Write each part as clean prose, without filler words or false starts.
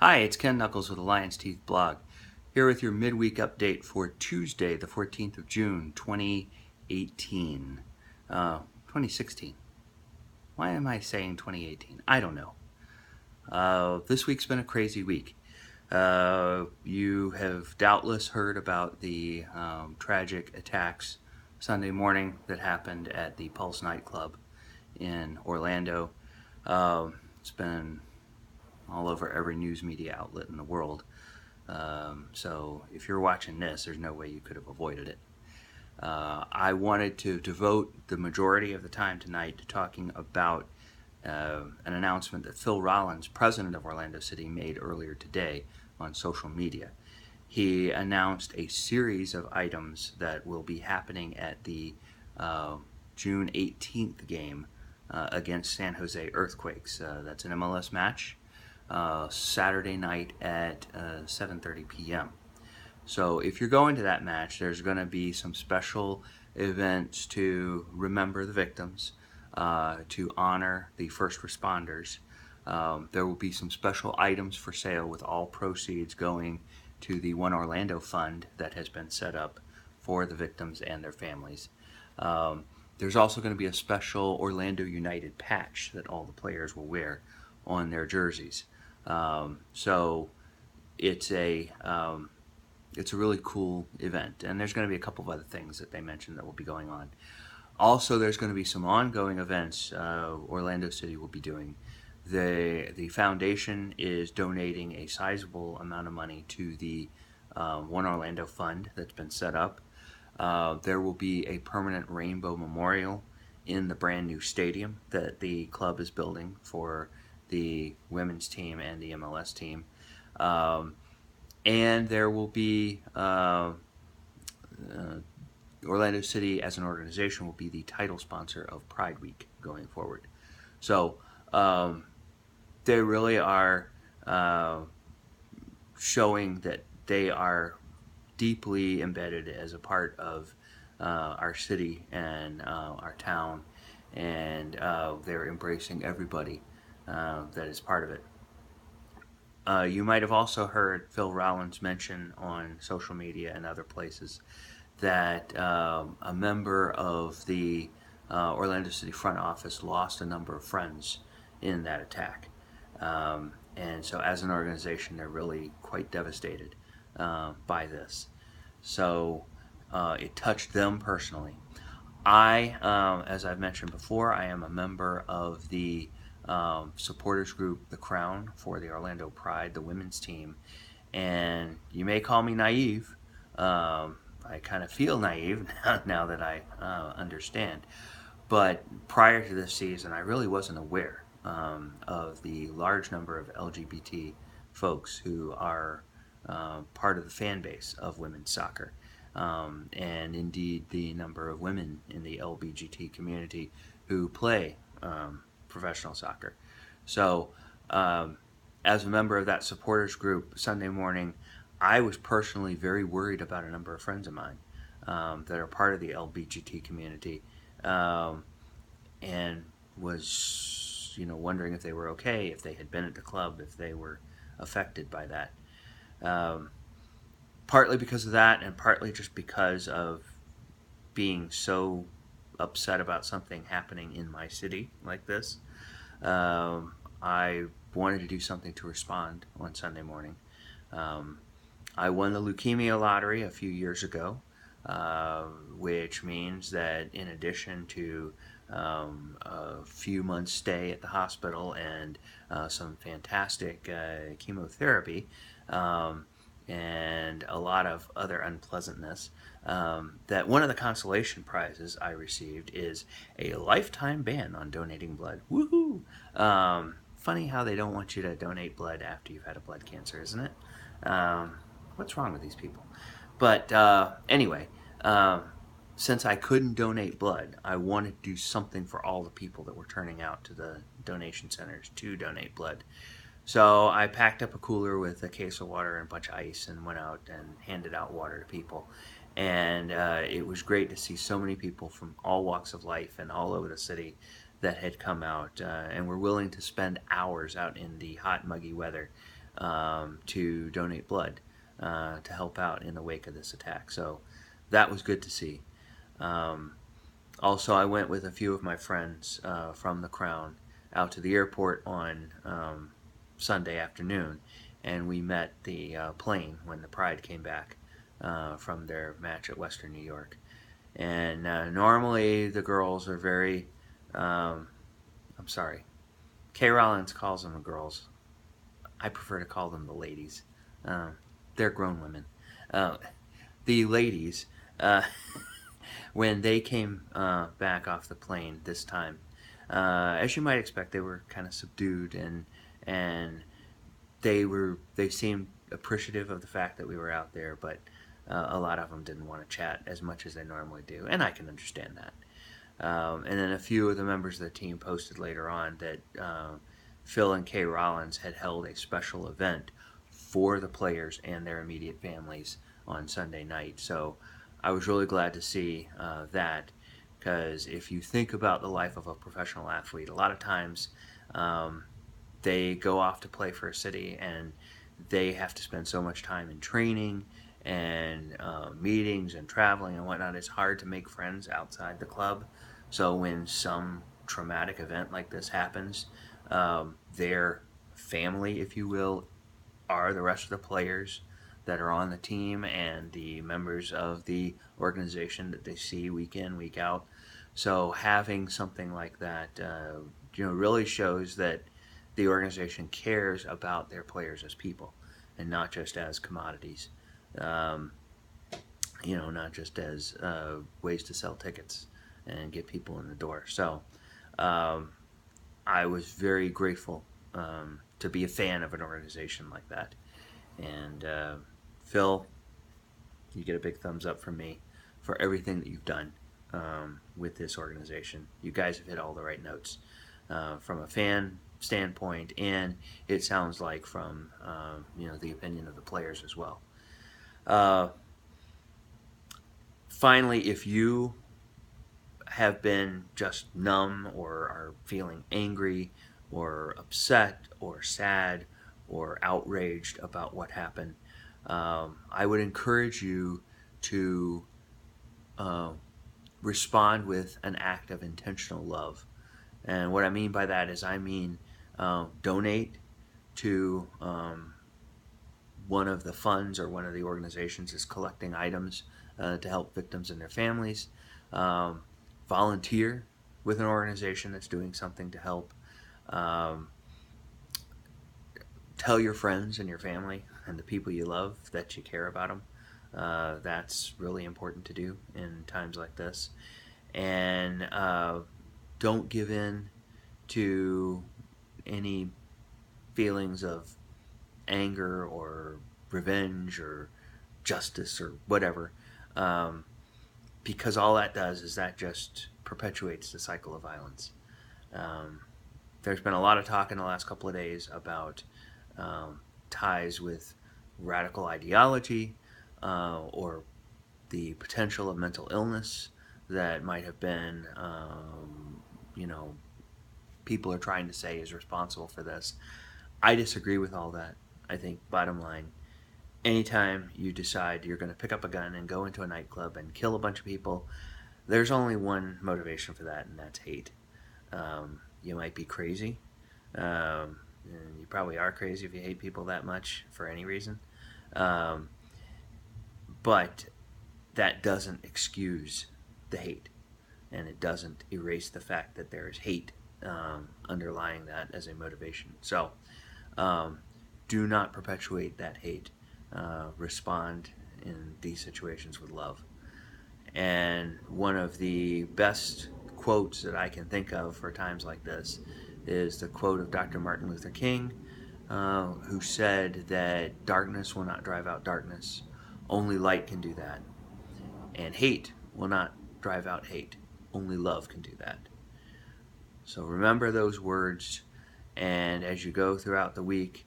Hi, it's Ken Knuckles with the Lion's Teeth blog, here with your midweek update for Tuesday, the 14th of June, 2018. 2016. Why am I saying 2018? I don't know. This week's been a crazy week. You have doubtless heard about the tragic attacks Sunday morning that happened at the Pulse nightclub in Orlando. It's been all over every news media outlet in the world. So if you're watching this, there's no way you could have avoided it. I wanted to devote the majority of the time tonight to talking about an announcement that Phil Rollins, president of Orlando City, made earlier today on social media. He announced a series of items that will be happening at the June 18th game against San Jose Earthquakes. That's an MLS match. Saturday night at 7:30 p.m. So if you're going to that match, there's going to be some special events to remember the victims, to honor the first responders. There will be some special items for sale with all proceeds going to the One Orlando Fund that has been set up for the victims and their families. There's also going to be a special Orlando United patch that all the players will wear on their jerseys. So it's a really cool event, and there's going to be a couple of other things that they mentioned that will be going on. Also, there's going to be some ongoing events Orlando City will be doing. The foundation is donating a sizable amount of money to the One Orlando Fund that's been set up. There will be a permanent rainbow memorial in the brand new stadium that the club is building for the women's team and the MLS team. And there will be Orlando City as an organization will be the title sponsor of Pride Week going forward. So they really are showing that they are deeply embedded as a part of our city and our town, and they're embracing everybody that is part of it. You might have also heard Phil Rollins mention on social media and other places that a member of the Orlando City front office lost a number of friends in that attack. And so as an organization, they're really quite devastated by this. So it touched them personally. As I've mentioned before, I am a member of the supporters group, The Crown, for the Orlando Pride, the women's team. And you may call me naive. I kind of feel naive now that I understand. But prior to this season, I really wasn't aware of the large number of LGBT folks who are part of the fan base of women's soccer. And indeed the number of women in the LGBT community who play professional soccer. So as a member of that supporters group Sunday morning, I was personally very worried about a number of friends of mine that are part of the LGBT community, and was wondering if they were okay, if they had been at the club, if they were affected by that. Partly because of that, and partly just because of being so upset about something happening in my city like this. I wanted to do something to respond on Sunday morning. I won the leukemia lottery a few years ago, which means that in addition to a few months stay at the hospital and some fantastic chemotherapy, and a lot of other unpleasantness, that one of the consolation prizes I received is a lifetime ban on donating blood. Woohoo! Funny how they don't want you to donate blood after you've had a blood cancer, isn't it? What's wrong with these people? But anyway, since I couldn't donate blood, I wanted to do something for all the people that were turning out to the donation centers to donate blood. So I packed up a cooler with a case of water and a bunch of ice and went out and handed out water to people. And it was great to see so many people from all walks of life and all over the city that had come out and were willing to spend hours out in the hot, muggy weather to donate blood to help out in the wake of this attack. So that was good to see. Also, I went with a few of my friends from the Crown out to the airport on Sunday afternoon, and we met the plane when the Pride came back from their match at Western New York. And normally the girls are very, I'm sorry, Kay Rollins calls them the girls. I prefer to call them the ladies. They're grown women. The ladies, when they came back off the plane this time, as you might expect, they were kind of subdued, and they seemed appreciative of the fact that we were out there, but a lot of them didn't want to chat as much as they normally do, and I can understand that. And then a few of the members of the team posted later on that Phil and Kay Rollins had held a special event for the players and their immediate families on Sunday night. So I was really glad to see that, because if you think about the life of a professional athlete, a lot of times they go off to play for a city and they have to spend so much time in training and meetings and traveling and whatnot. It's hard to make friends outside the club. So when some traumatic event like this happens, their family, if you will, are the rest of the players that are on the team and the members of the organization that they see week in, week out. So having something like that, really shows that the organization cares about their players as people and not just as commodities. Not just as ways to sell tickets and get people in the door. So I was very grateful to be a fan of an organization like that. And Phil, you get a big thumbs up from me for everything that you've done with this organization. You guys have hit all the right notes from a fan standpoint, and it sounds like from the opinion of the players as well. Finally, if you have been just numb or are feeling angry or upset or sad or outraged about what happened, I would encourage you to respond with an act of intentional love. And what I mean by that is donate to one of the funds or one of the organizations is collecting items to help victims and their families. Volunteer with an organization that's doing something to help. Tell your friends and your family and the people you love that you care about them. That's really important to do in times like this. And don't give in to any feelings of anger or revenge or justice or whatever, because all that does is that just perpetuates the cycle of violence. There's been a lot of talk in the last couple of days about ties with radical ideology or the potential of mental illness that might have been, people are trying to say is responsible for this. I disagree with all that. I think, bottom line, anytime you decide you're going to pick up a gun and go into a nightclub and kill a bunch of people, there's only one motivation for that, and that's hate. You might be crazy. And you probably are crazy if you hate people that much for any reason. But that doesn't excuse the hate, and it doesn't erase the fact that there is hate underlying that as a motivation. So do not perpetuate that hate. Respond in these situations with love. And one of the best quotes that I can think of for times like this is the quote of Dr. Martin Luther King, who said that darkness will not drive out darkness. Only light can do that. And hate will not drive out hate. Only love can do that. So remember those words, and as you go throughout the week,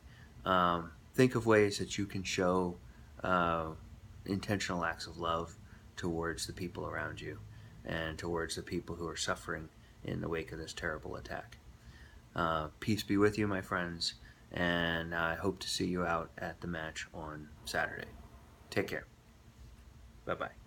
think of ways that you can show intentional acts of love towards the people around you and towards the people who are suffering in the wake of this terrible attack. Peace be with you, my friends, and I hope to see you out at the match on Saturday. Take care. Bye-bye.